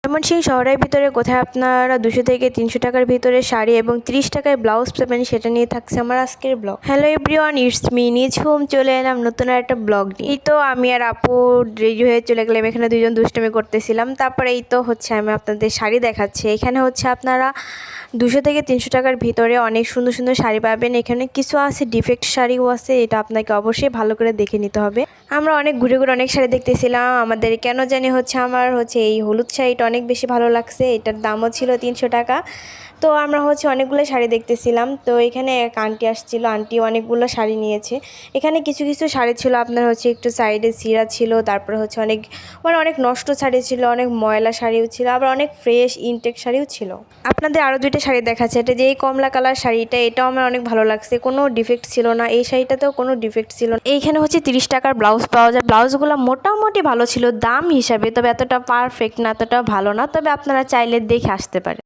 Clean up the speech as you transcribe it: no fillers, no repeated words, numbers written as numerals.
ময়মনসিংহ শহরের ভিতরে কোথায় আপনারা 200 থেকে 300 টাকার ভিতরে শাড়ি এবং 30 টাকায় ব্লাউজ পাবেন, সেটা নিয়ে থাকছে আমার আজকের blog. Hello everyone, it's me Nijhum, চলে এলাম নতুন একটা ব্লগ নিয়ে। এই তো আমি আর আপু রেডি হয়ে চলে গেলাম, এখানে দুজন দুষ্টুমি করতেছিলাম। তারপরে এই তো হচ্ছে আমি আপনাদের শাড়ি দেখাচ্ছি। এখানে হচ্ছে আপনারা 200 থেকে 300 টাকার ভিতরে অনেক সুন্দর সুন্দর শাড়ি পাবেন। এখানে কিছু আছে ডিফেক্ট শাড়িও আছে, এটা আপনাকে অবশ্যই ভালো করে দেখে নিতে হবে। আমরা অনেক ঘুরে ঘুরে অনেক শাড়ি দেখতেছিলাম। আমাদের কেন জানি আমার এই হলুদ শাড়িটা অনেক বেশি ভালো লাগছে। এটার দামও ছিল 300 টাকা। তো আমরা অনেকগুলো শাড়ি দেখতেছিলাম। তো এখানে এক আন্টি আসছিল, আন্টি অনেকগুলো শাড়ি নিয়েছে। এখানে কিছু কিছু শাড়ি ছিল আপনার একটু সাইডে ছিঁড়া ছিল, তারপরে অনেক নষ্ট শাড়ি ছিল, অনেক ময়লা শাড়িও ছিল, আবার অনেক ফ্রেশ ইনটেক শাড়িও ছিল। আপনাদের আরও দুইটা শাড়ি দেখাচ্ছে। এটা যে এই কমলা কালার শাড়িটা, এটাও আমার অনেক ভালো লাগছে, কোনো ডিফেক্ট ছিল না। এই শাড়িটাতেও কোনো ডিফেক্ট ছিল না। এইখানে 30 টাকার ব্লাউজ পাওয়া যায়। ব্লাউজগুলো মোটামুটি ভালো ছিল দাম হিসাবে, তবে এতটা পারফেক্ট না, এতটা ভালো না। তবে আপনারা চাইলে দেখে আসতে পারেন।